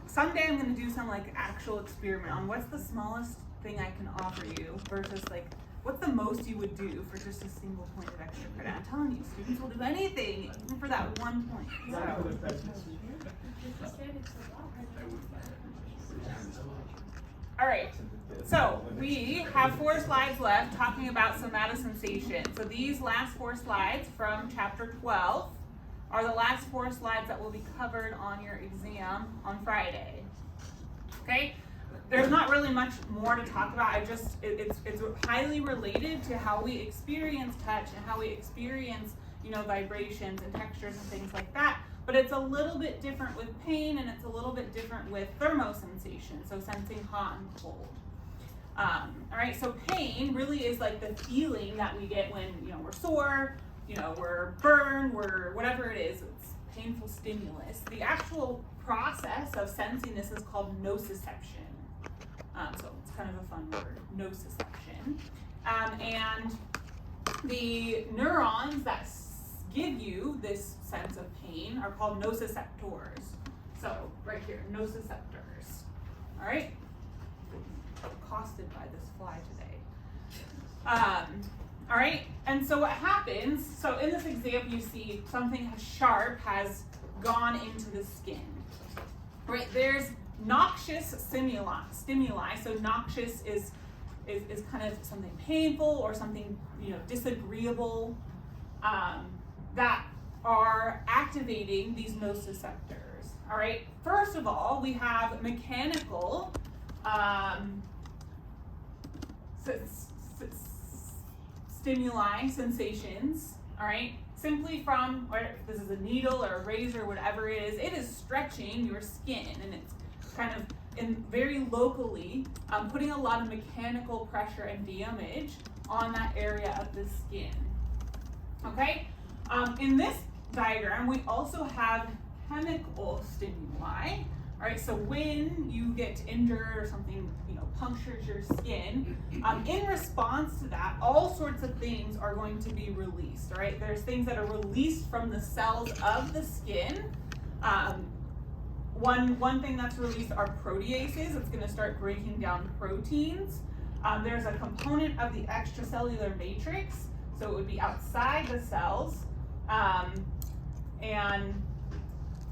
someday I'm going to do some like actual experiment on what's the smallest thing I can offer you versus like what's the most you would do for just a single point of extra credit. I'm telling you, students will do anything even for that 1 point. All right, so we have 4 slides left talking about somatosensation. So these last 4 slides from chapter 12 are the last 4 slides that will be covered on your exam on Friday. Okay, there's not really much more to talk about. It's highly related to how we experience touch and how we experience, vibrations and textures and things like that. But it's a little bit different with pain, and it's a little bit different with thermosensation, so sensing hot and cold. All right, so pain really is like the feeling that we get when we're sore, we're burned, we're whatever it is. It's painful stimulus. The actual process of sensing this is called nociception. So it's kind of a fun word, nociception. And the neurons that give you this sense of pain are called nociceptors. So right here, nociceptors. All right? Accosted by this fly today. All right, and so what happens, so in this example you see something sharp has gone into the skin. Right, there's noxious stimuli. So noxious is kind of something painful or something disagreeable that are activating these nociceptors. All right. First of all, we have mechanical stimuli, sensations. All right. Simply from, or if this is a needle or a razor, whatever it is stretching your skin, and it's kind of very locally putting a lot of mechanical pressure and damage on that area of the skin. Okay. In this diagram, we also have chemical stimuli. All right, so when you get injured or something, punctures your skin, in response to that, all sorts of things are going to be released. All right, there's things that are released from the cells of the skin. One thing that's released are proteases. It's going to start breaking down proteins. There's a component of the extracellular matrix, so it would be outside the cells.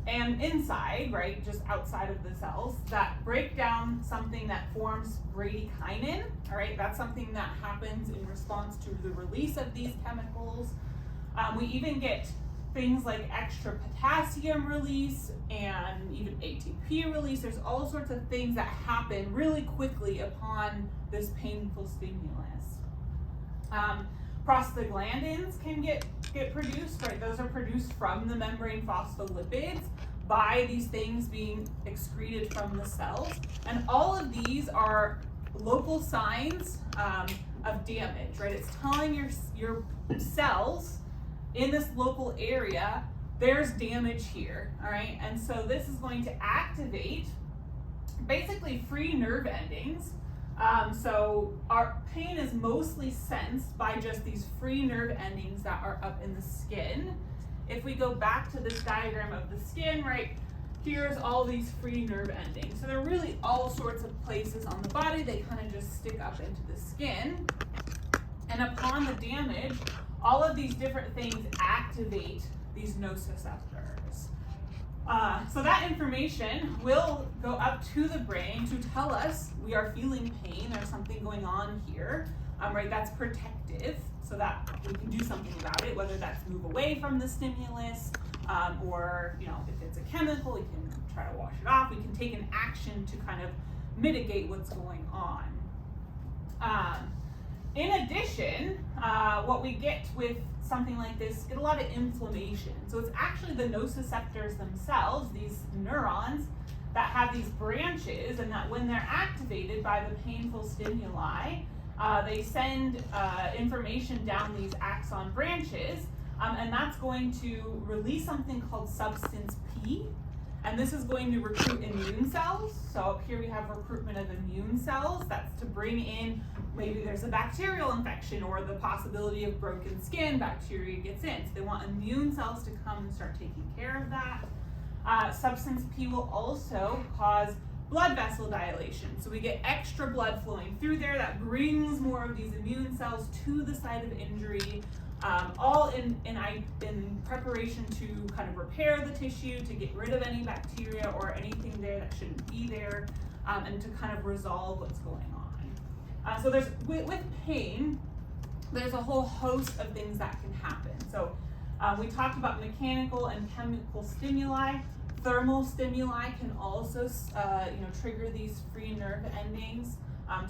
And inside, right, just outside of the cells, that break down something that forms bradykinin. All right, that's something that happens in response to the release of these chemicals. We even get things like extra potassium release and even ATP release. There's all sorts of things that happen really quickly upon this painful stimulus. Prostaglandins can get produced, right? Those are produced from the membrane phospholipids by these things being excreted from the cells. And all of these are local signs of damage, right? It's telling your cells in this local area, there's damage here, all right? And so this is going to activate basically free nerve endings. So our pain is mostly sensed by just these free nerve endings that are up in the skin. If we go back to this diagram of the skin, right, here's all these free nerve endings. So they're really all sorts of places on the body. They kind of just stick up into the skin. And upon the damage, all of these different things activate these nociceptors. So that information will go up to the brain to tell us we are feeling pain, there's something going on here, right? That's protective, so that we can do something about it, whether that's move away from the stimulus, or if it's a chemical, we can try to wash it off. We can take an action to kind of mitigate what's going on. In addition, what we get with something like this, get a lot of inflammation. So it's actually the nociceptors themselves, these neurons, that have these branches, and that when they're activated by the painful stimuli, they send information down these axon branches, and that's going to release something called substance P, and this is going to recruit immune cells. So up here we have recruitment of immune cells. That's to bring in, maybe there's a bacterial infection or the possibility of broken skin, bacteria gets in. So they want immune cells to come and start taking care of that. Substance P will also cause blood vessel dilation. So we get extra blood flowing through there that brings more of these immune cells to the site of injury, all in preparation to kind of repair the tissue, to get rid of any bacteria or anything there that shouldn't be there, and to kind of resolve what's going on. So there's with pain, there's a whole host of things that can happen. So we talked about mechanical and chemical stimuli. Thermal stimuli can also trigger these free nerve endings.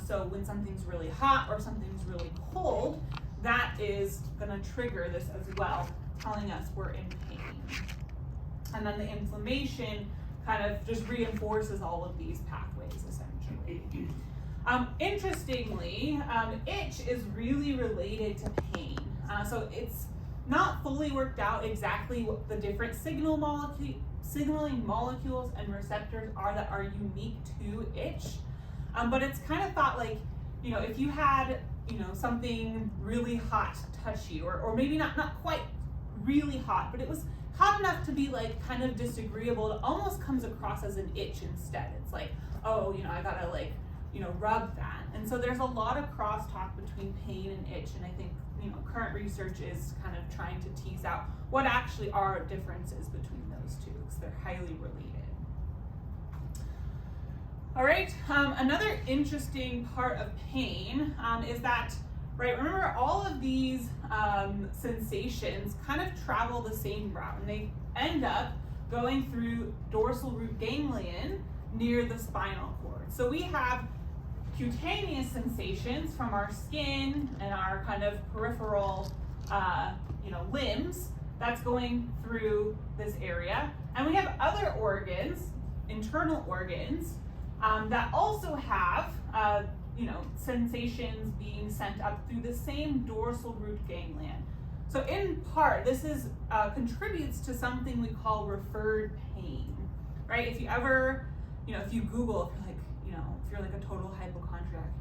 So when something's really hot or something's really cold, that is going to trigger this as well, telling us we're in pain. And then the inflammation kind of just reinforces all of these pathways, essentially. Interestingly, itch is really related to pain. So it's not fully worked out exactly what the different signaling molecules and receptors are that are unique to itch. But it's kind of thought like, if you had, something really hot touch you, or maybe not quite really hot, but it was hot enough to be like kind of disagreeable, it almost comes across as an itch instead. It's like, oh, I gotta rub that. And so there's a lot of crosstalk between pain and itch, and I think current research is kind of trying to tease out what actually are differences between those two, because they're highly related. All right, another interesting part of pain is that, remember all of these sensations kind of travel the same route, and they end up going through dorsal root ganglion near the spinal cord. So we have cutaneous sensations from our skin and our kind of peripheral limbs that's going through this area. And we have other organs, internal organs, that also have sensations being sent up through the same dorsal root ganglion. So in part, this is contributes to something we call referred pain, right? If you ever, if you Google, if you're like a total hypochondriac,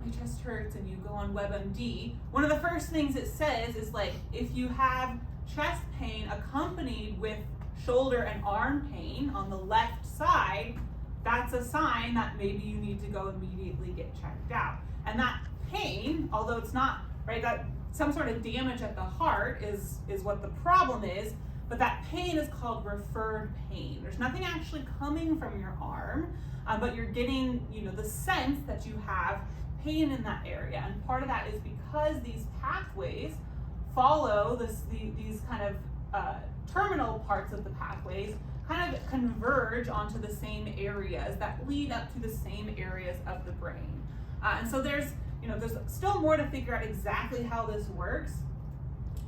my chest hurts, and you go on WebMD, one of the first things it says is like, if you have chest pain accompanied with shoulder and arm pain on the left side, that's a sign that maybe you need to go immediately get checked out. And that pain, although it's not, that some sort of damage at the heart is what the problem is, but that pain is called referred pain. There's nothing actually coming from your arm, but you're getting, the sense that you have pain in that area. And part of that is because these pathways follow these kind of terminal parts of the pathways kind of converge onto the same areas that lead up to the same areas of the brain. And so there's still more to figure out exactly how this works,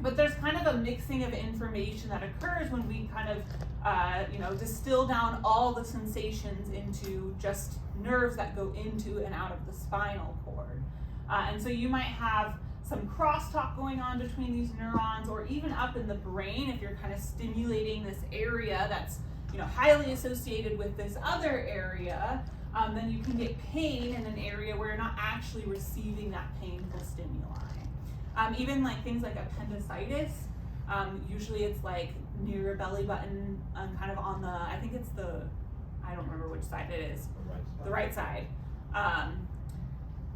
but there's kind of a mixing of information that occurs when we kind of distill down all the sensations into just nerves that go into and out of the spinal cord. And so you might have some crosstalk going on between these neurons, or even up in the brain, if you're kind of stimulating this area that's highly associated with this other area, then you can get pain in an area where you're not actually receiving that painful stimuli. Even like things like appendicitis, usually it's like near your belly button, kind of on the, I think it's I don't remember which side it is, the right side,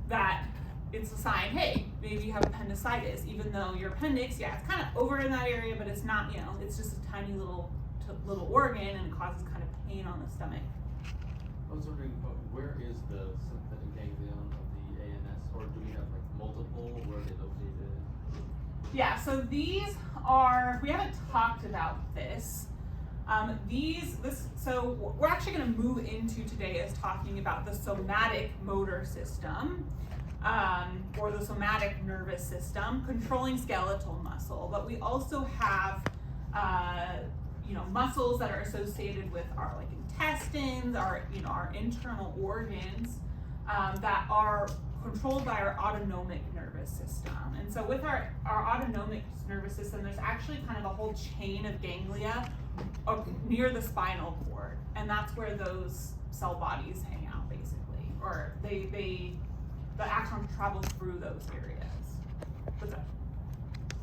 that it's a sign, hey, maybe you have appendicitis, even though your appendix, it's kind of over in that area, but it's not, it's just a tiny little organ, and it causes kind of pain on the stomach. I was wondering, where is the sympathetic ganglion of the ANS, or do we have like multiple? Where are they located? Yeah, so these are, we haven't talked about this. So we're actually going to move into today as talking about the somatic motor system, or the somatic nervous system, controlling skeletal muscle. But we also have, muscles that are associated with our intestines, our internal organs, that are controlled by our autonomic nervous system. And so with our autonomic nervous system, there's actually kind of a whole chain of ganglia near the spinal cord, and that's where those cell bodies hang out, basically, or the axon travels through those areas. What's up?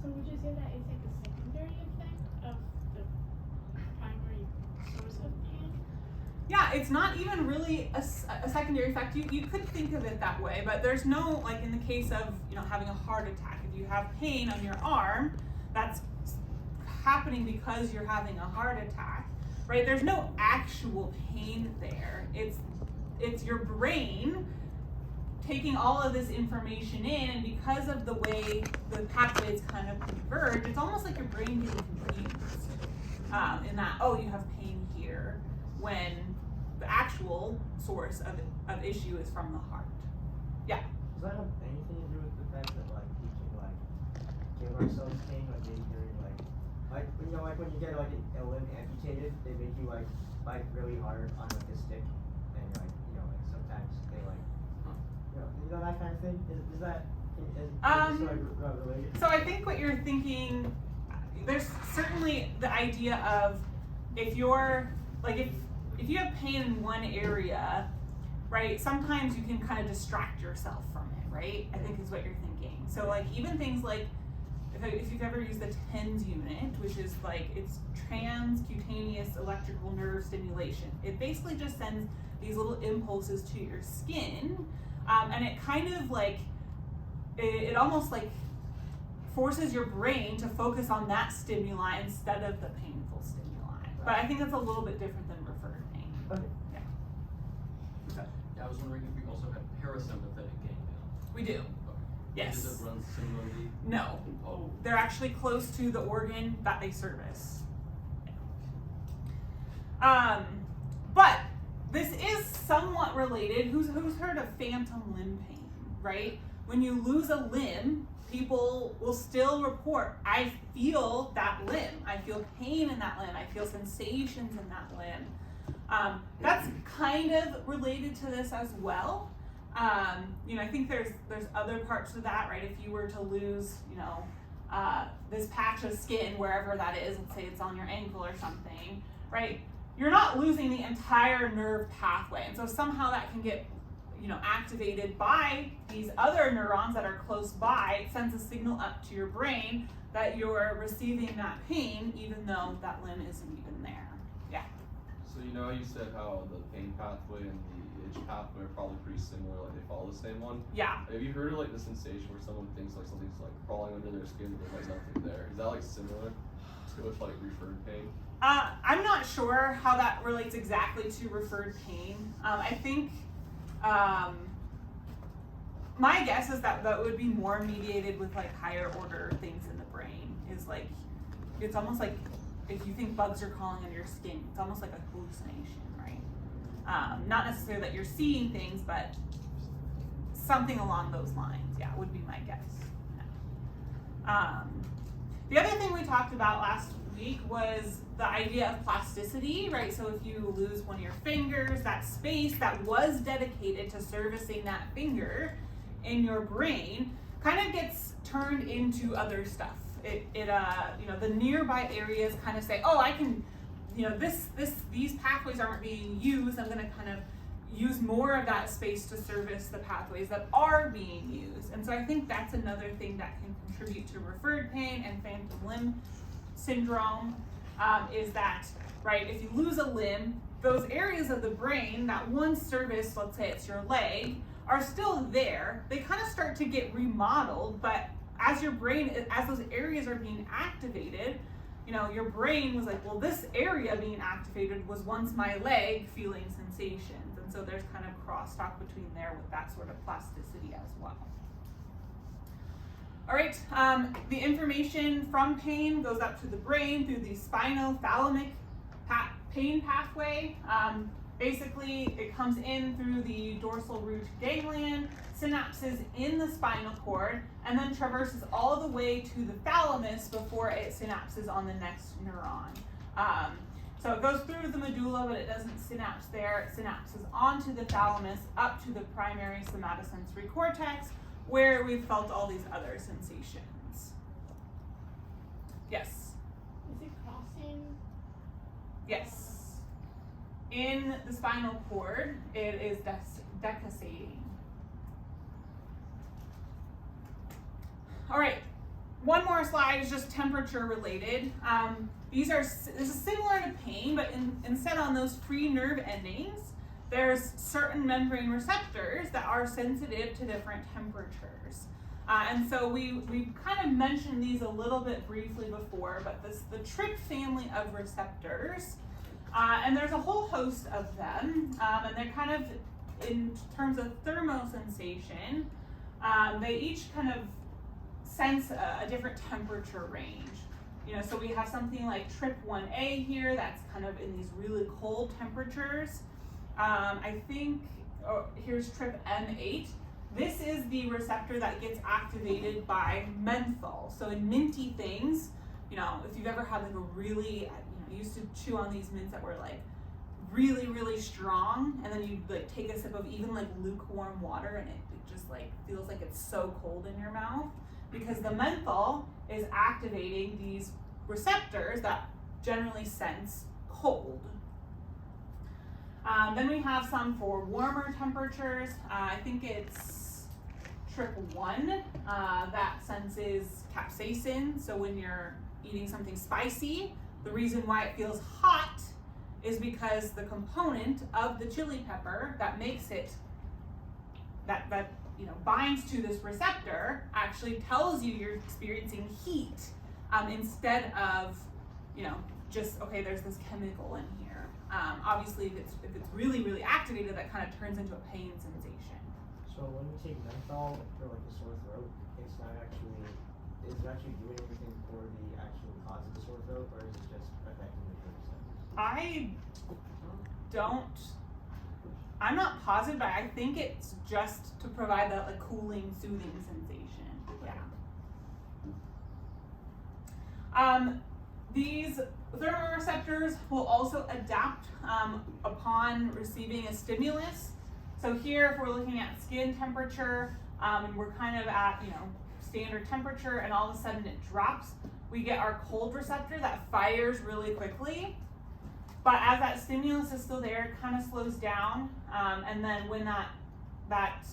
So would you say that it's like a secondary effect of the primary source Yeah, it's not even really a secondary effect. You could think of it that way, but there's no, like in the case of, having a heart attack, if you have pain on your arm, that's happening because you're having a heart attack, right? There's no actual pain there. It's your brain taking all of this information in, and because of the way the pathways kind of converge, it's almost like your brain getting confused in that, oh, you have pain here, when the actual source of issue is from the heart. Yeah? Does that have anything to do with the fact that like we can give ourselves pain like during like when you get like a limb amputated, they make you like bite really hard on like a stick, and like sometimes they that kind of thing. Is that related? So I think what you're thinking, there's certainly the idea of if you're like if you have pain in one area, right, sometimes you can kind of distract yourself from it, right? I think is what you're thinking. So like even things like if you've ever used the TENS unit, which is like it's transcutaneous electrical nerve stimulation. It basically just sends these little impulses to your skin, and it kind of like it almost like forces your brain to focus on that stimuli instead of the painful stimuli. But I think that's a little bit different than referred pain. Okay. Yeah. So, Yeah, I was wondering if we also have parasympathetic ganglia. we do. Okay. Yes. Does it run similarly? No. Oh. They're actually close to the organ that they service. But this is somewhat related. Who's heard of phantom limb pain, right? When you lose a limb, people will still report, I feel that limb. I feel pain in that limb. I feel sensations in that limb. That's kind of related to this as well. I think there's other parts of that, right? If you were to lose, this patch of skin, wherever that is, let's say it's on your ankle or something, right? You're not losing the entire nerve pathway. And so somehow that can get, activated by these other neurons that are close by. It sends a signal up to your brain that you're receiving that pain, even though that limb isn't even there. Yeah. So how you said how the pain pathway and the itch pathway are probably pretty similar, like they follow the same one? Yeah. Have you heard of like the sensation where someone thinks like something's like crawling under their skin but there's like nothing there? Is that like similar to with like referred pain? I'm not sure how that relates exactly to referred pain. I think my guess is that would be more mediated with like higher order things in the brain. Is like it's almost like if you think bugs are crawling under your skin, it's almost like a hallucination, right? Not necessarily that you're seeing things, but something along those lines. Yeah, would be my guess. Yeah. The other thing we talked about last week was the idea of plasticity, right? So if you lose one of your fingers, that space that was dedicated to servicing that finger in your brain kind of gets turned into other stuff. The nearby areas kind of say, oh, I can, these pathways aren't being used. I'm going to kind of use more of that space to service the pathways that are being used. And so I think that's another thing that can contribute to referred pain and phantom limb syndrome, is that, right, if you lose a limb, those areas of the brain that once serviced, let's say it's your leg, are still there. They kind of start to get remodeled, but as those areas are being activated, your brain was like, well, this area being activated was once my leg feeling sensations. And so there's kind of crosstalk between there with that sort of plasticity as well. All right, the information from pain goes up to the brain through the spinothalamic pain pathway. Basically, it comes in through the dorsal root ganglion, synapses in the spinal cord, and then traverses all the way to the thalamus before it synapses on the next neuron. So it goes through the medulla, but it doesn't synapse there. It synapses onto the thalamus, up to the primary somatosensory cortex, where we've felt all these other sensations. Yes? Is it crossing? Yes. In the spinal cord, it is decussating. All right, one more slide is just temperature related. This is similar to pain, but instead on those free nerve endings, there's certain membrane receptors that are sensitive to different temperatures. And so we've kind of mentioned these a little bit briefly before, but the TRP family of receptors, and there's a whole host of them, and they're kind of, in terms of thermosensation, they each kind of sense a different temperature range. You know, so we have something like TRP1A here that's kind of in these really cold temperatures. I think, here's TRPM8. This is the receptor that gets activated by menthol. So in minty things, you know, if you've ever had like a really, you used to chew on these mints that were like really, really strong, and then you like take a sip of even like lukewarm water and it just like feels like it's so cold in your mouth, because the menthol is activating these receptors that generally sense cold. Then we have some for warmer temperatures. I think it's TRP1 that senses capsaicin. So when you're eating something spicy, the reason why it feels hot is because the component of the chili pepper that makes it, that you know, binds to this receptor actually tells you you're experiencing heat, instead of, you know, just, okay, there's this chemical in here. Obviously, if it's really, really activated, that kind of turns into a pain sensation. So when you take menthol for like a sore throat, is it actually doing anything for the actual cause of the sore throat, or is it just affecting the nerve receptors? I'm not positive, but I think it's just to provide that like cooling, soothing sensation. Yeah. These thermoreceptors will also adapt upon receiving a stimulus. So here, if we're looking at skin temperature, and we're kind of at, you know, standard temperature, and all of a sudden it drops, we get our cold receptor that fires really quickly. But as that stimulus is still there, it kind of slows down, and then when that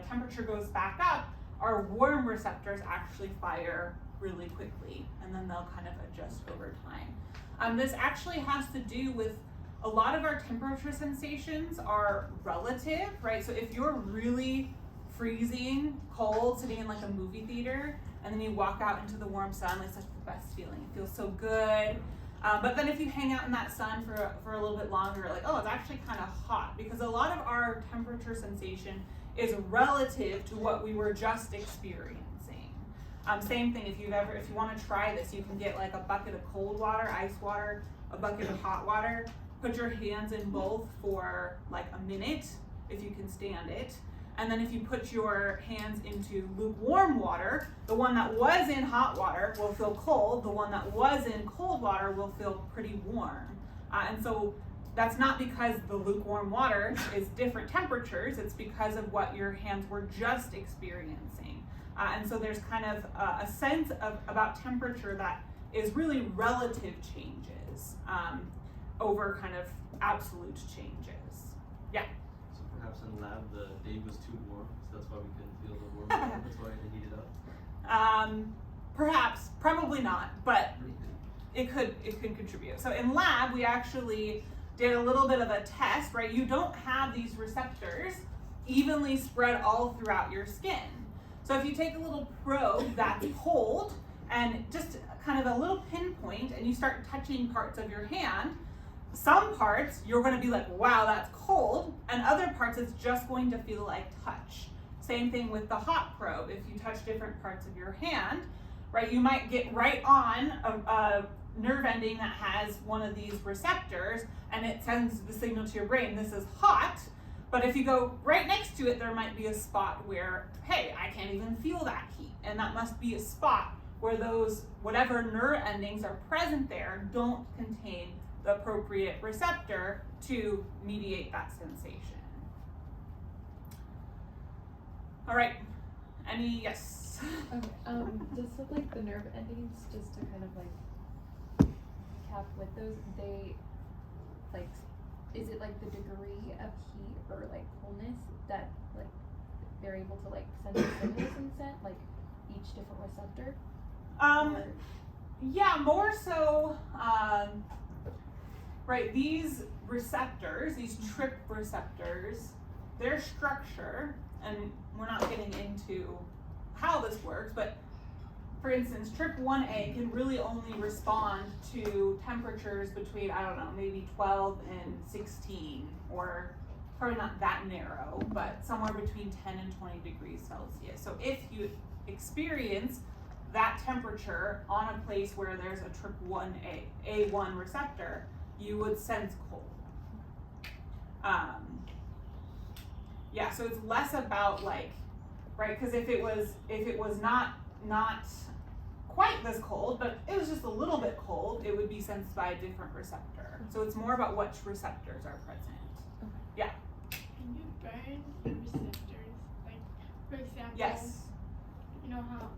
temperature goes back up, our warm receptors actually fire really quickly, and then they'll kind of adjust over time. This actually has to do with a lot of our temperature sensations are relative, right? So if you're really freezing cold sitting in like a movie theater, and then you walk out into the warm sun, it's such the best feeling. It feels so good. But then if you hang out in that sun for a little bit longer, like, oh, it's actually kind of hot, because a lot of our temperature sensation is relative to what we were just experiencing. Same thing, if you want to try this, you can get like a bucket of cold water, ice water, a bucket of hot water, put your hands in both for like a minute, if you can stand it. And then if you put your hands into lukewarm water, the one that was in hot water will feel cold, the one that was in cold water will feel pretty warm. And so that's not because the lukewarm water is different temperatures, it's because of what your hands were just experiencing. And so there's kind of a sense about temperature that is really relative changes over kind of absolute changes. Yeah? So perhaps in lab the day was too warm, so that's why we couldn't feel the warm water. That's why they heated up. Perhaps, probably not, but it could contribute. So in lab, we actually did a little bit of a test, right? You don't have these receptors evenly spread all throughout your skin. So if you take a little probe that's cold and just kind of a little pinpoint, and you start touching parts of your hand, some parts you're going to be like, wow, that's cold, and other parts it's just going to feel like touch. Same thing with the hot probe. If you touch different parts of your hand, right, you might get right on a nerve ending that has one of these receptors, and it sends the signal to your brain, this is hot. But if you go right next to it, there might be a spot where, hey, I can't even feel that heat, and that must be a spot where those whatever nerve endings are present there don't contain the appropriate receptor to mediate that sensation. All right, any, yes? Okay, just with like the nerve endings, just to kind of like cap with those, they like, is it like the degree of heat or like coolness that like they're able to like send a stimulus and send like each different receptor? Or- Yeah, more so, right, these receptors, these TRP receptors, their structure, and we're not getting into how this works, but for instance, TRP1A can really only respond to temperatures between, I don't know, maybe 12 and 16, or probably not that narrow, but somewhere between 10 and 20 degrees Celsius. So if you experience that temperature on a place where there's a TRP1A1 receptor, you would sense cold. Yeah, so it's less about like, right? Because if it was not quite this cold, but it was just a little bit cold, it would be sensed by a different receptor. So it's more about which receptors are present. Yeah. Can you burn the receptors? Like, for example, Yes. you know how,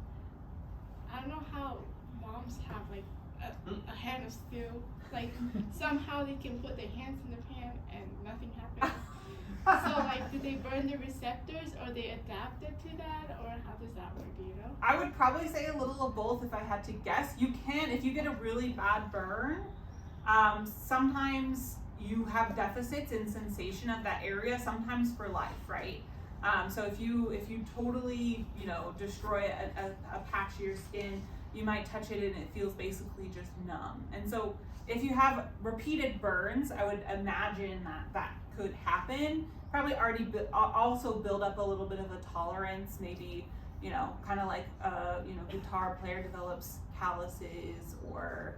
I don't know how moms have like a hand of steel. Like, somehow they can put their hands in the pan and nothing happens. So, like, do they burn the receptors, or they adapted to that, or how does that work, do you know? I would probably say a little of both if I had to guess. You can, if you get a really bad burn, sometimes you have deficits in sensation of that area, sometimes for life, right? So if you totally, destroy a patch of your skin, you might touch it and it feels basically just numb. And so if you have repeated burns, I would imagine that could happen. Probably already also build up a little bit of a tolerance, maybe, kind of like guitar player develops calluses, or,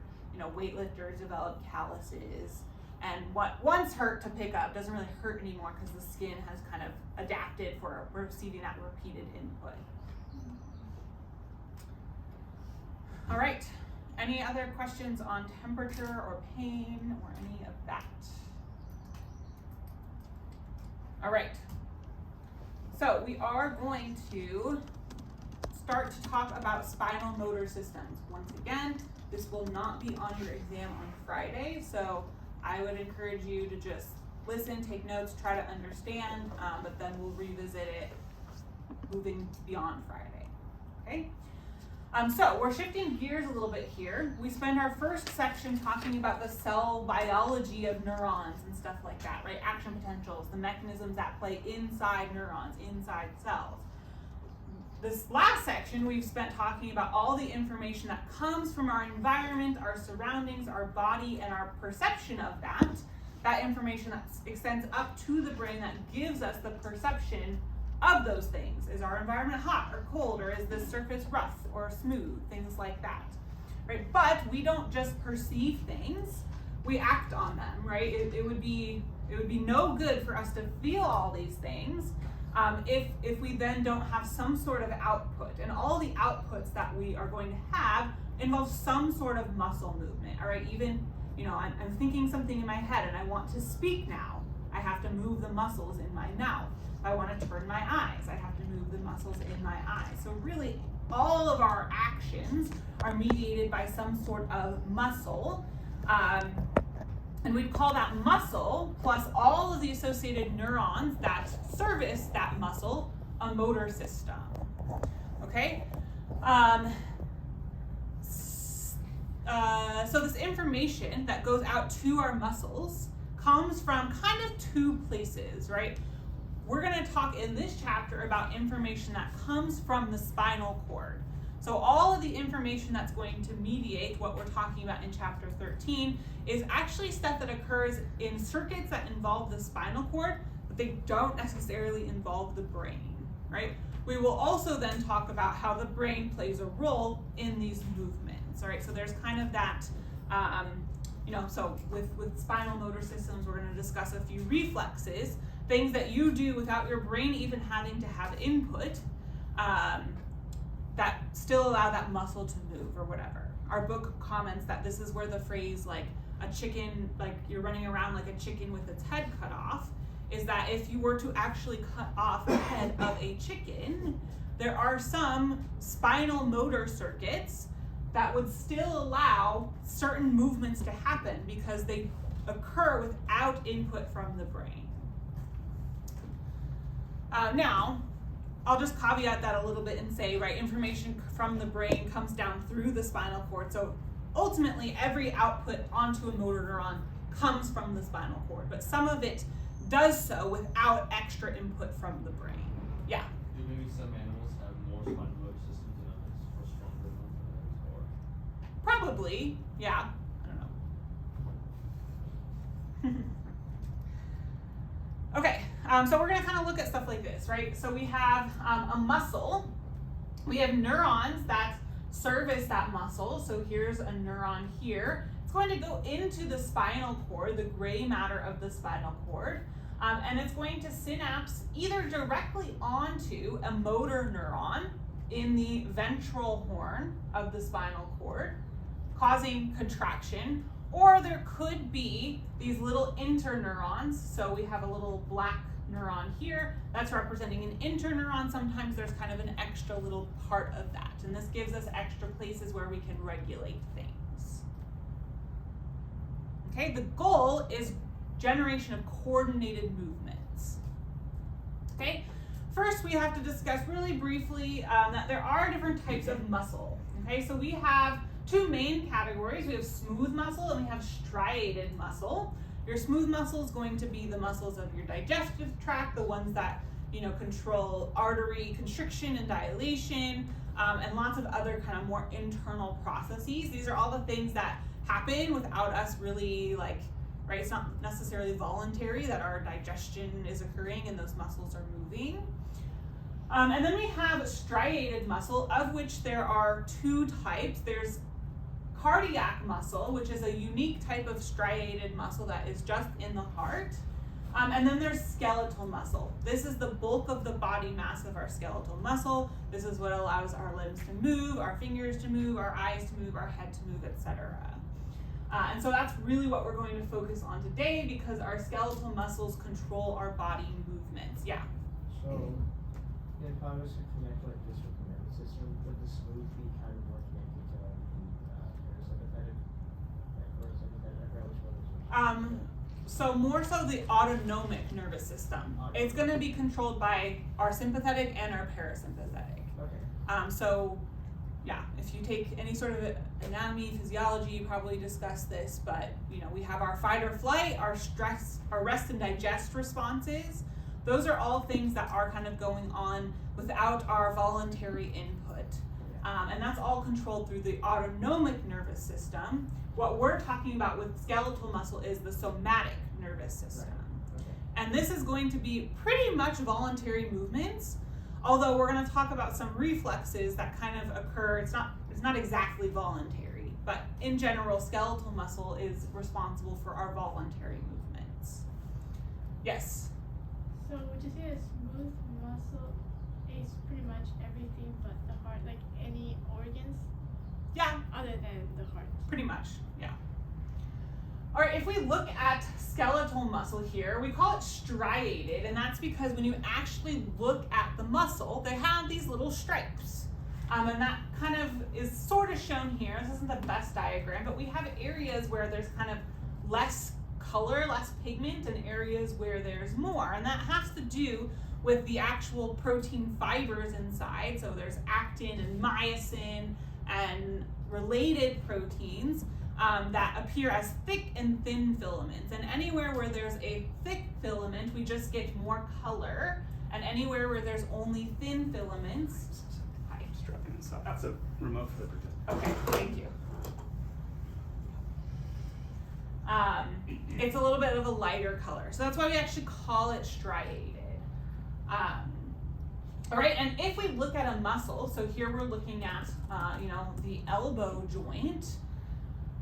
weightlifters develop calluses. And what once hurt to pick up doesn't really hurt anymore because the skin has kind of adapted for receiving that repeated input. All right, any other questions on temperature or pain or any of that? All right, so we are going to start to talk about spinal motor systems. Once again, this will not be on your exam on Friday, so I would encourage you to just listen, take notes, try to understand, but then we'll revisit it moving beyond Friday, okay? So we're shifting gears a little bit here. We spend our first section talking about the cell biology of neurons and stuff like that, right? Action potentials, the mechanisms that play inside neurons, inside cells. This last section we've spent talking about all the information that comes from our environment, our surroundings, our body, and our perception of that information that extends up to the brain that gives us the perception of those things. Is our environment hot or cold, or is this surface rough or smooth? Things like that, right? But we don't just perceive things, we act on them, right? It would be no good for us to feel all these things if we then don't have some sort of output. And all the outputs that we are going to have involve some sort of muscle movement, all right? Even, I'm thinking something in my head and I want to speak now. I have to move the muscles in my mouth. If I want to turn my eyes, I have to move the muscles in my eyes. So really, all of our actions are mediated by some sort of muscle. And we'd call that muscle, plus all of the associated neurons that service that muscle, a motor system. Okay? So this information that goes out to our muscles comes from kind of two places, right? We're going to talk in this chapter about information that comes from the spinal cord. So all of the information that's going to mediate what we're talking about in chapter 13 is actually stuff that occurs in circuits that involve the spinal cord, but they don't necessarily involve the brain, right? We will also then talk about how the brain plays a role in these movements, all right? So there's kind of that, so with spinal motor systems, we're going to discuss a few reflexes, things that you do without your brain even having to have input, that still allow that muscle to move or whatever. Our book comments that this is where the phrase like a chicken, like you're running around like a chicken with its head cut off, is that if you were to actually cut off the head of a chicken, there are some spinal motor circuits that would still allow certain movements to happen because they occur without input from the brain. Now, I'll just caveat that a little bit and say, right, information from the brain comes down through the spinal cord. So ultimately, every output onto a motor neuron comes from the spinal cord, but some of it does so without extra input from the brain. Yeah? Do maybe some animals have more spinal motor systems than others, or stronger ones than others, or? Probably, yeah. I don't know. Okay, so we're gonna kind of look at stuff like this, right? So we have a muscle. We have neurons that service that muscle. So here's a neuron here. It's going to go into the spinal cord, the gray matter of the spinal cord, and it's going to synapse either directly onto a motor neuron in the ventral horn of the spinal cord, causing contraction, or there could be these little interneurons. So we have a little black neuron here that's representing an interneuron. Sometimes there's kind of an extra little part of that, and this gives us extra places where we can regulate things. Okay, the goal is generation of coordinated movements. Okay, first we have to discuss really briefly that there are different types of muscle. Okay, so we have two main categories. We have smooth muscle and we have striated muscle. Your smooth muscle is going to be the muscles of your digestive tract, the ones that control artery constriction and dilation, and lots of other kind of more internal processes. These are all the things that happen without us really right? It's not necessarily voluntary that our digestion is occurring and those muscles are moving. And then we have striated muscle, of which there are two types. There's cardiac muscle, which is a unique type of striated muscle that is just in the heart. And then there's skeletal muscle. This is the bulk of the body mass of our skeletal muscle. This is what allows our limbs to move, our fingers to move, our eyes to move, our head to move, etc. And so that's really what we're going to focus on today, because our skeletal muscles control our body movements. Yeah? So, if I was to connect like this with the nervous system, would the smooth be kind of more connected to like the parasympathetic, or which one is it? So more so the autonomic nervous system. It's going to be controlled by our sympathetic and our parasympathetic. Okay. So yeah, if you take any sort of anatomy, physiology, you probably discuss this, but we have our fight or flight, our stress, our rest and digest responses. Those are all things that are kind of going on without our voluntary input. And that's all controlled through the autonomic nervous system. What we're talking about with skeletal muscle is the somatic nervous system. Right. Okay. And this is going to be pretty much voluntary movements, although we're going to talk about some reflexes that kind of occur. It's not exactly voluntary, but in general, skeletal muscle is responsible for our voluntary movements. Yes? So would you say a smooth muscle is pretty much everything but the heart, like any organs? Yeah. Other than the heart. Pretty much, yeah. All right, if we look at skeletal muscle here, we call it striated, and that's because when you actually look at the muscle, they have these little stripes. And that kind of is sort of shown here. This isn't the best diagram, but we have areas where there's kind of less color, less pigment, and areas where there's more. And that has to do with the actual protein fibers inside. So there's actin and myosin and related proteins that appear as thick and thin filaments. And anywhere where there's a thick filament, we just get more color. And anywhere where there's only thin filaments, hi. Just dropping this off. That's a remote for the participant. Okay, thank you. It's a little bit of a lighter color. So that's why we actually call it striated. All right, and if we look at a muscle, so here we're looking at, the elbow joint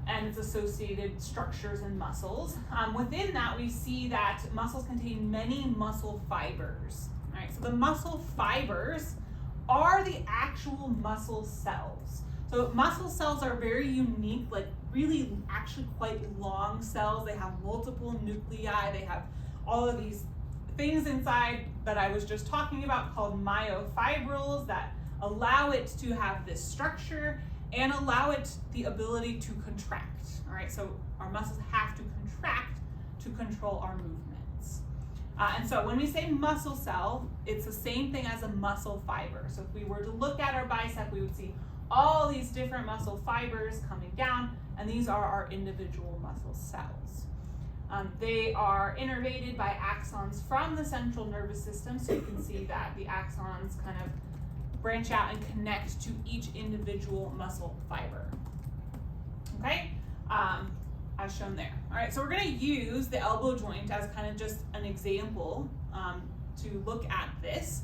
and its associated structures and muscles. Within that, we see that muscles contain many muscle fibers. All right, so the muscle fibers are the actual muscle cells. So muscle cells are very unique, like really actually quite long cells. They have multiple nuclei. They have all of these things inside that I was just talking about called myofibrils that allow it to have this structure and allow it the ability to contract. All right, so our muscles have to contract to control our movements. And so when we say muscle cell, it's the same thing as a muscle fiber. So if we were to look at our bicep, we would see all these different muscle fibers coming down, and these are our individual muscle cells. They are innervated by axons from the central nervous system, so you can see that the axons kind of branch out and connect to each individual muscle fiber. Okay, as shown there. All right, so we're going to use the elbow joint as kind of just an example to look at this.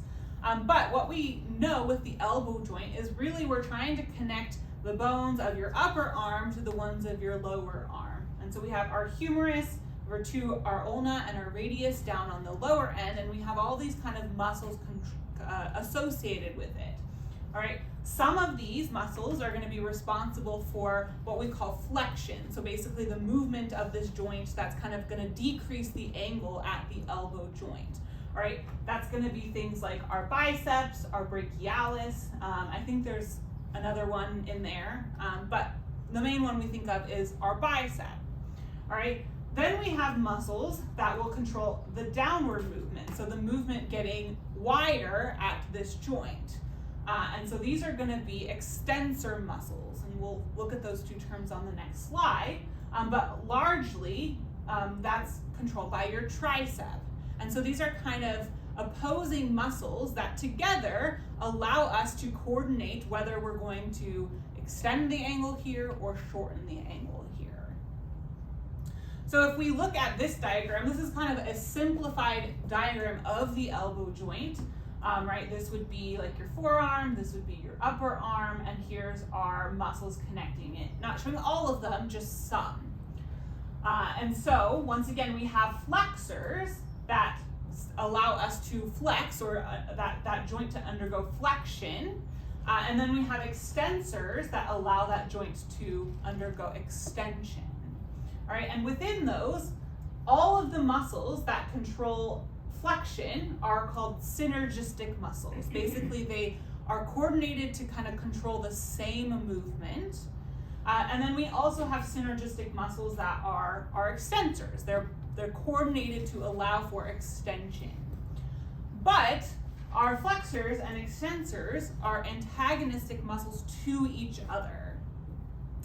But what we know with the elbow joint is really we're trying to connect the bones of your upper arm to the ones of your lower arm. And so we have our humerus over to our ulna and our radius down on the lower end, and we have all these kind of muscles associated with it. All right, some of these muscles are going to be responsible for what we call flexion. So basically the movement of this joint that's kind of going to decrease the angle at the elbow joint. All right, that's going to be things like our biceps, our brachialis. I think there's another one in there, but the main one we think of is our bicep. All right, then we have muscles that will control the downward movement, so the movement getting wider at this joint. And so these are going to be extensor muscles, and we'll look at those two terms on the next slide, but largely that's controlled by your tricep. And so these are kind of opposing muscles that together allow us to coordinate whether we're going to extend the angle here or shorten the angle here. So if we look at this diagram, this is kind of a simplified diagram of the elbow joint, right? This would be like your forearm, this would be your upper arm, and here's our muscles connecting it. Not showing all of them, just some. And so once again, we have flexors that allow us to flex, or that joint to undergo flexion. And then we have extensors that allow that joint to undergo extension. All right, and within those, all of the muscles that control flexion are called synergistic muscles. Basically, they are coordinated to kind of control the same movement. And then we also have synergistic muscles that are extensors. They're coordinated to allow for extension. But our flexors and extensors are antagonistic muscles to each other.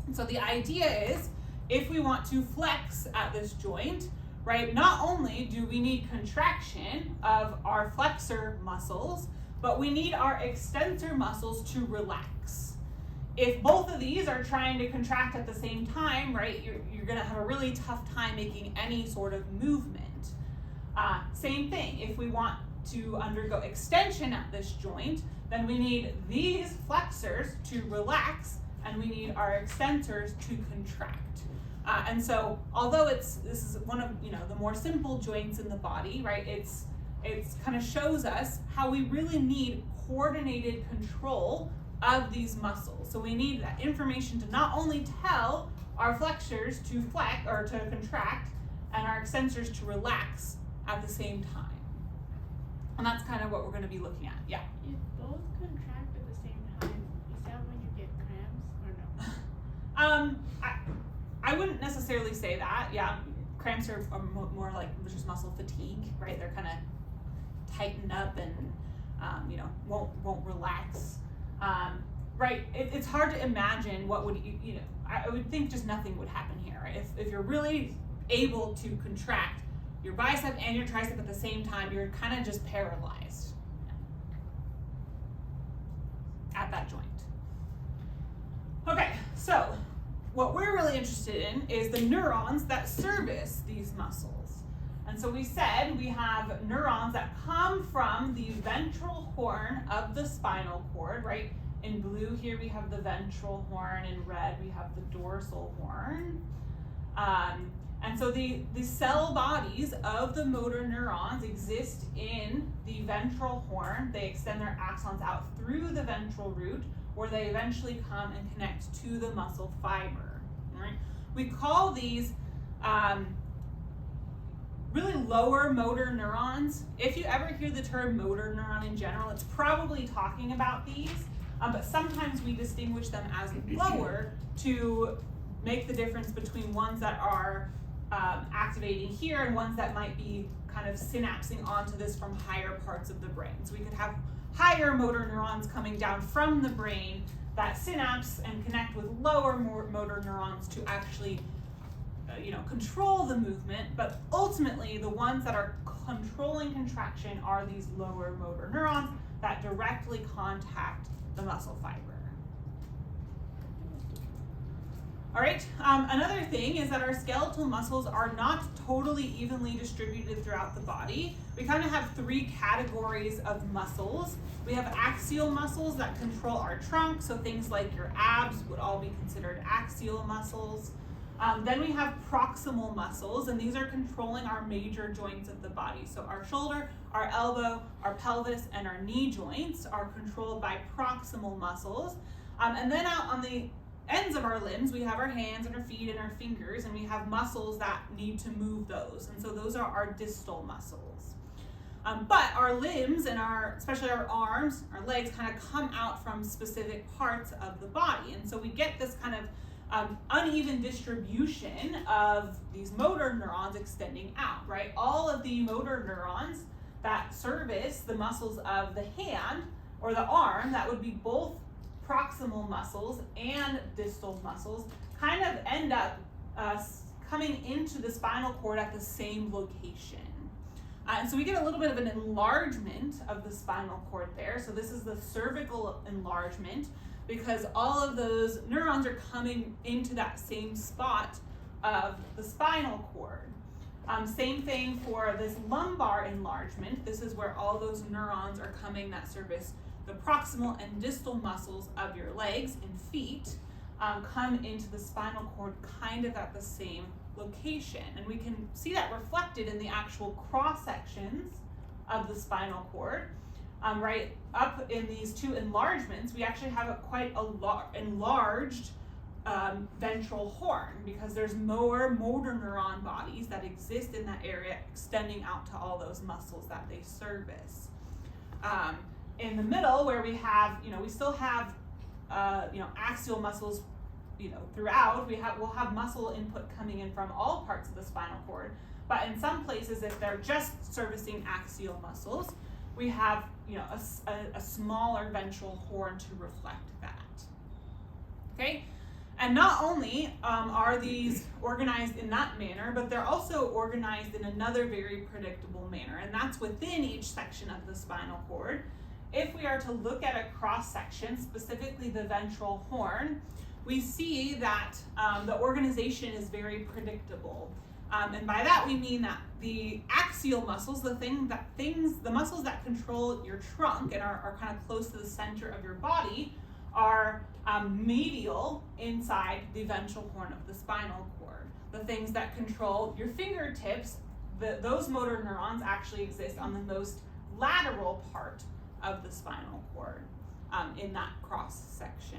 And so the idea is, if we want to flex at this joint, right, not only do we need contraction of our flexor muscles, but we need our extensor muscles to relax. If both of these are trying to contract at the same time, right, you're going to have a really tough time making any sort of movement. Same thing, if we want to undergo extension at this joint, then we need these flexors to relax, and we need our extensors to contract. And so, although this is one of the more simple joints in the body, right? It's kind of shows us how we really need coordinated control of these muscles. So we need that information to not only tell our flexors to flex or to contract, and our extensors to relax at the same time. And that's kind of what we're going to be looking at. Yeah. If both contract at the same time, is that when you get cramps or no? I wouldn't necessarily say that. Yeah, cramps are more like just muscle fatigue, right? They're kind of tightened up and won't relax. Right? It's hard to imagine what would I would think just nothing would happen here. Right? If you're really able to contract your bicep and your tricep at the same time, you're kind of just paralyzed at that joint. Okay, so what we're really interested in is the neurons that service these muscles. And so we said we have neurons that come from the ventral horn of the spinal cord, right? In blue here we have the ventral horn, in red we have the dorsal horn. And so the cell bodies of the motor neurons exist in the ventral horn. They extend their axons out through the ventral root, where they eventually come and connect to the muscle fiber. All right? We call these really lower motor neurons. If you ever hear the term motor neuron in general, it's probably talking about these, but sometimes we distinguish them as lower to make the difference between ones that are activating here, and ones that might be kind of synapsing onto this from higher parts of the brain. So we could have higher motor neurons coming down from the brain that synapse and connect with lower motor neurons to actually control the movement, but ultimately the ones that are controlling contraction are these lower motor neurons that directly contact the muscle fiber. All right, another thing is that our skeletal muscles are not totally evenly distributed throughout the body. We kind of have three categories of muscles. We have axial muscles that control our trunk, so things like your abs would all be considered axial muscles. Then we have proximal muscles, and these are controlling our major joints of the body. So our shoulder, our elbow, our pelvis, and our knee joints are controlled by proximal muscles. And then out on the ends of our limbs, we have our hands and our feet and our fingers, and we have muscles that need to move those. And so those are our distal muscles. But our limbs and especially our arms, our legs kind of come out from specific parts of the body. And so we get this kind of uneven distribution of these motor neurons extending out, right? All of the motor neurons that service the muscles of the hand or the arm, that would be both proximal muscles and distal muscles, kind of end up coming into the spinal cord at the same location. And so we get a little bit of an enlargement of the spinal cord there. So this is the cervical enlargement, because all of those neurons are coming into that same spot of the spinal cord. Same thing for this lumbar enlargement. This is where all those neurons are coming that service the proximal and distal muscles of your legs and feet, come into the spinal cord kind of at the same location. And we can see that reflected in the actual cross sections of the spinal cord. Right up in these two enlargements, we actually have quite a enlarged ventral horn, because there's more motor neuron bodies that exist in that area, extending out to all those muscles that they service. In the middle, where we have, we still have, axial muscles, throughout. We'll have muscle input coming in from all parts of the spinal cord, but in some places, if they're just servicing axial muscles, we have, a smaller ventral horn to reflect that. Okay, and not only are these organized in that manner, but they're also organized in another very predictable manner, and that's within each section of the spinal cord. If we are to look at a cross section, specifically the ventral horn, we see that the organization is very predictable. And by that we mean that the axial muscles, the muscles that control your trunk and are kind of close to the center of your body, are medial inside the ventral horn of the spinal cord. The things that control your fingertips, those motor neurons actually exist on the most lateral part of the spinal cord, in that cross section.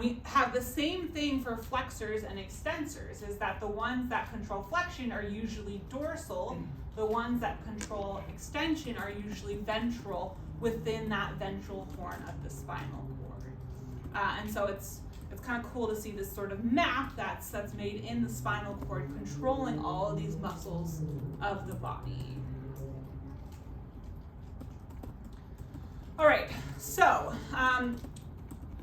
We have the same thing for flexors and extensors, is that the ones that control flexion are usually dorsal, the ones that control extension are usually ventral within that ventral horn of the spinal cord. And so it's kind of cool to see this sort of map that's made in the spinal cord, controlling all of these muscles of the body. All right, so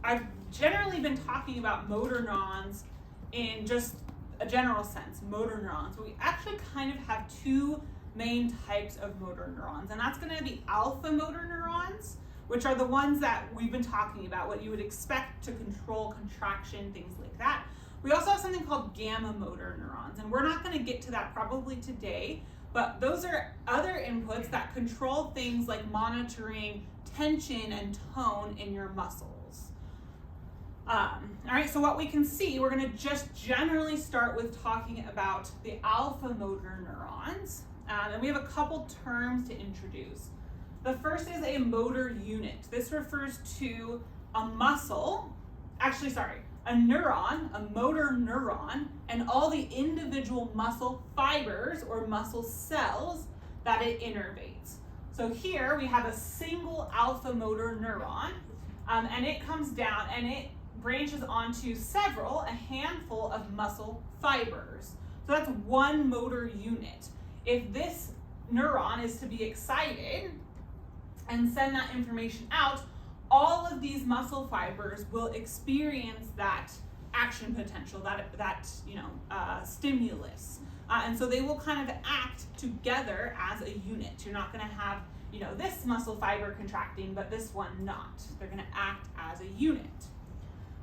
I've generally been talking about motor neurons in just a general sense, motor neurons, but we actually kind of have two main types of motor neurons, and that's going to be alpha motor neurons, which are the ones that we've been talking about, what you would expect to control contraction, things like that. We also have something called gamma motor neurons, and we're not going to get to that probably today, but those are other inputs that control things like monitoring tension and tone in your muscles. All right, so what we can see, we're going to just generally start with talking about the alpha motor neurons, and we have a couple terms to introduce. The first is a motor unit. This refers to a muscle, a neuron, a motor neuron, and all the individual muscle fibers or muscle cells that it innervates. So here we have a single alpha motor neuron, and it comes down and it branches onto a handful of muscle fibers. So So that's one motor unit. If this neuron is to be excited and send that information out, all of these muscle fibers will experience that action potential, that stimulus. And so they will kind of act together as a unit. You're not going to have, this muscle fiber contracting, but this one not. They're going to act as a unit.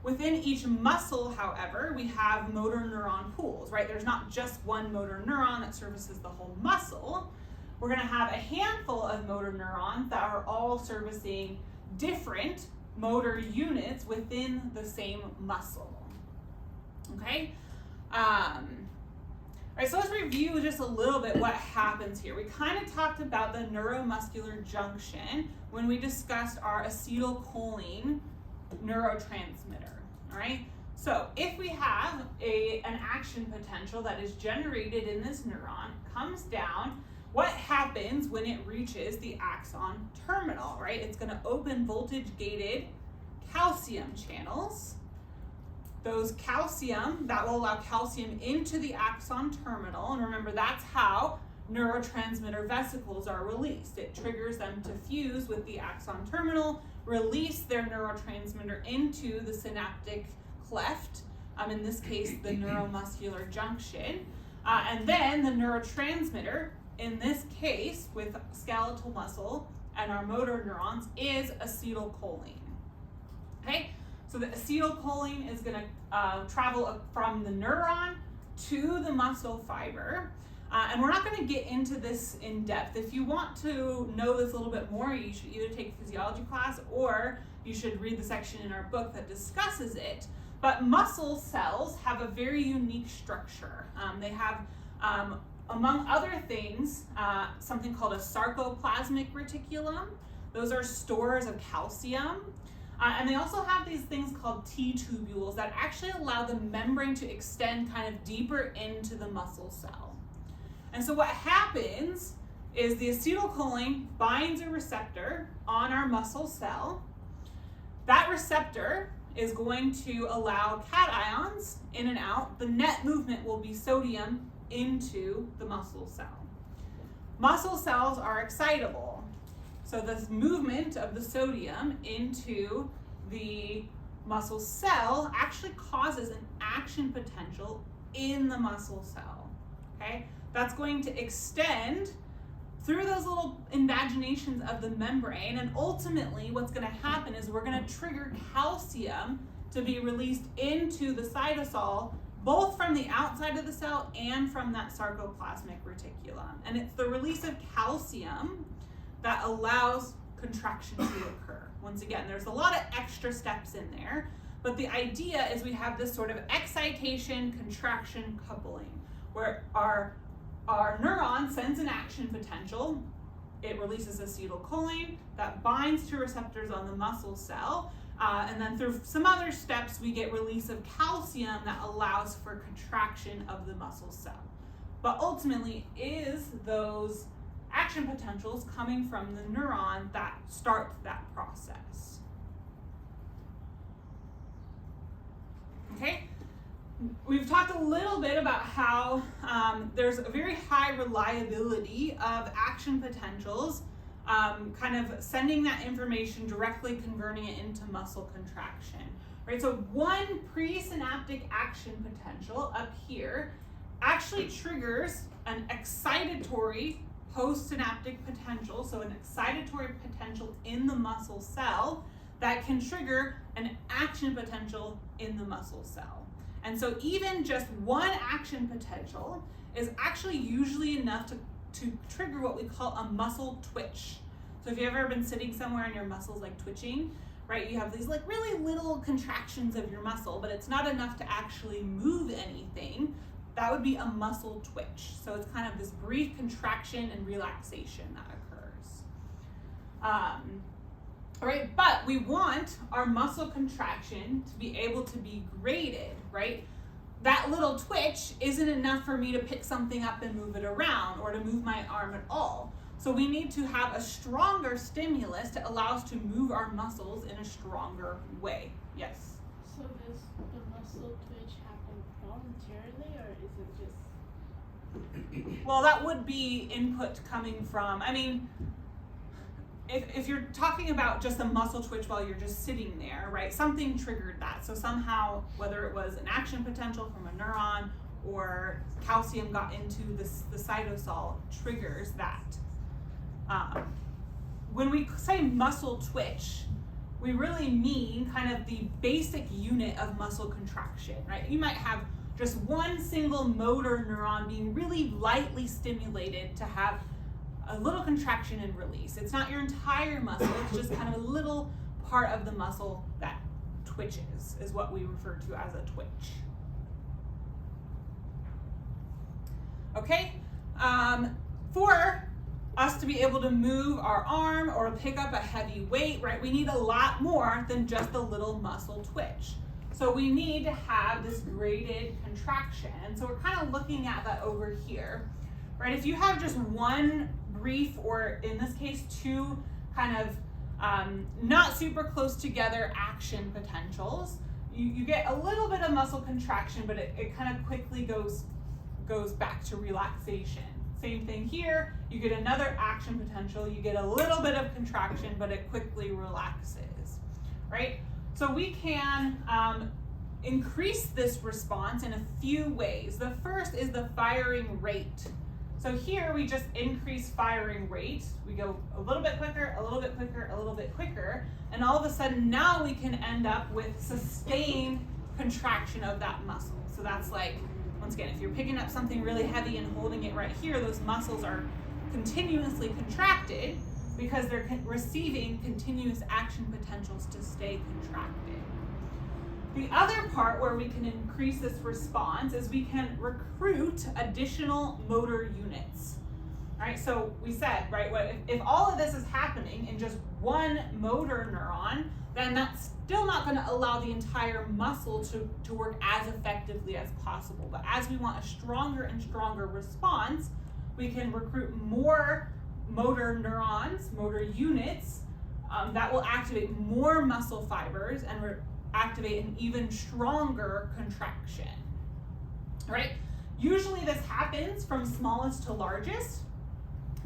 Within each muscle, however, we have motor neuron pools, right? There's not just one motor neuron that services the whole muscle. We're going to have a handful of motor neurons that are all servicing different motor units within the same muscle. Okay? All right, so let's review just a little bit what happens here. We kind of talked about the neuromuscular junction when we discussed our acetylcholine neurotransmitter. All right? So if we have an action potential that is generated in this neuron, comes down, what happens when it reaches the axon terminal, right? It's going to open voltage-gated calcium channels. Those calcium, that will allow calcium into the axon terminal. And remember, that's how neurotransmitter vesicles are released. It triggers them to fuse with the axon terminal, release their neurotransmitter into the synaptic cleft, in this case, the neuromuscular junction. And then the neurotransmitter, in this case, with skeletal muscle and our motor neurons, is acetylcholine. Okay? So the acetylcholine is going to travel from the neuron to the muscle fiber. And we're not going to get into this in depth. If you want to know this a little bit more, you should either take a physiology class or you should read the section in our book that discusses it. But muscle cells have a very unique structure. They have, among other things, something called a sarcoplasmic reticulum. Those are stores of calcium. And they also have these things called T-tubules that actually allow the membrane to extend kind of deeper into the muscle cell. And so what happens is the acetylcholine binds a receptor on our muscle cell. That receptor is going to allow cations in and out. The net movement will be sodium into the muscle cell. Muscle cells are excitable. So this movement of the sodium into the muscle cell actually causes an action potential in the muscle cell. Okay? That's going to extend through those little invaginations of the membrane, and ultimately what's going to happen is we're going to trigger calcium to be released into the cytosol, both from the outside of the cell and from that sarcoplasmic reticulum. And it's the release of calcium that allows contraction to occur. Once again, there's a lot of extra steps in there, but the idea is we have this sort of excitation, contraction coupling, where our neuron sends an action potential, it releases acetylcholine that binds to receptors on the muscle cell, and then through some other steps we get release of calcium that allows for contraction of the muscle cell. But ultimately is those action potentials coming from the neuron that start that process. Okay? We've talked a little bit about how there's a very high reliability of action potentials, kind of sending that information directly converting it into muscle contraction. Right? So one presynaptic action potential up here actually triggers an excitatory postsynaptic potential, so an excitatory potential in the muscle cell that can trigger an action potential in the muscle cell. And so even just one action potential is actually usually enough to trigger what we call a muscle twitch. So if you've ever been sitting somewhere and your muscles like twitching, right, you have these like really little contractions of your muscle, but it's not enough to actually move anything. That would be a muscle twitch. So it's kind of this brief contraction and relaxation that occurs. All right, but we want our muscle contraction to be able to be graded, right? That little twitch isn't enough for me to pick something up and move it around or to move my arm at all. So we need to have a stronger stimulus to allow us to move our muscles in a stronger way. Yes? So does the muscle twitch happen voluntarily, or is it just Well, that would be input coming from, I mean, if you're talking about just a muscle twitch while you're just sitting there, right, something triggered that. So somehow, whether it was an action potential from a neuron or calcium got into the cytosol, triggers that. When we say muscle twitch, we really mean kind of the basic unit of muscle contraction, right? You might have just one single motor neuron being really lightly stimulated to have a little contraction and release. It's not your entire muscle, it's just kind of a little part of the muscle that twitches, is what we refer to as a twitch. Okay, for us to be able to move our arm or pick up a heavy weight, right, we need a lot more than just a little muscle twitch. So we need to have this graded contraction. And so we're kind of looking at that over here, right? If you have just one brief, or in this case, two kind of not super close together action potentials, you get a little bit of muscle contraction, but it kind of quickly goes back to relaxation. Same thing here, you get another action potential, you get a little bit of contraction, but it quickly relaxes, right? So we can increase this response in a few ways. The first is the firing rate. So here we just increase firing rate. We go a little bit quicker, a little bit quicker, a little bit quicker, and all of a sudden now we can end up with sustained contraction of that muscle. So that's like, once again, if you're picking up something really heavy and holding it right here, those muscles are continuously contracted because they're receiving continuous action potentials to stay contracted. The other part where we can increase this response is we can recruit additional motor units. All right, so we said, right, if all of this is happening in just one motor neuron, then that's still not going to allow the entire muscle to work as effectively as possible. But as we want a stronger and stronger response, we can recruit more motor neurons, motor units, that will activate more muscle fibers and activate an even stronger contraction. All right? Usually this happens from smallest to largest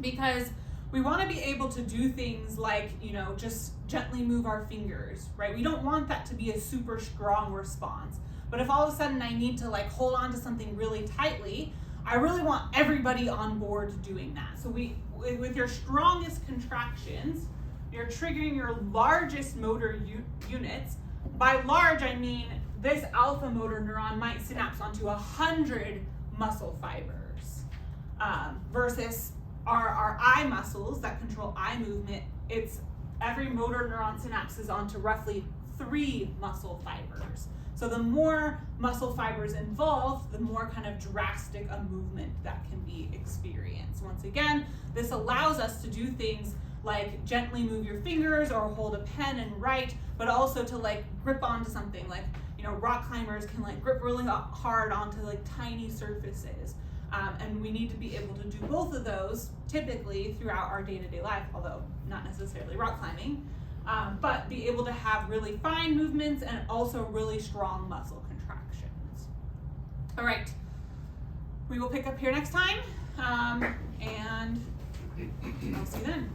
because we want to be able to do things like, just gently move our fingers, right? We don't want that to be a super strong response. But if all of a sudden I need to hold on to something really tightly, I really want everybody on board doing that. So with your strongest contractions, you're triggering your largest motor units. By large, I mean this alpha motor neuron might synapse onto 100 muscle fibers versus our eye muscles that control eye movement. It's every motor neuron synapses onto roughly 3 muscle fibers. So the more muscle fibers involved, the more kind of drastic a movement that can be experienced. Once again, this allows us to do things like gently move your fingers or hold a pen and write, but also to grip onto something. Rock climbers can grip really hard onto tiny surfaces. And we need to be able to do both of those typically throughout our day-to-day life, although not necessarily rock climbing, but be able to have really fine movements and also really strong muscle contractions. All right, we will pick up here next time, and I'll see you then.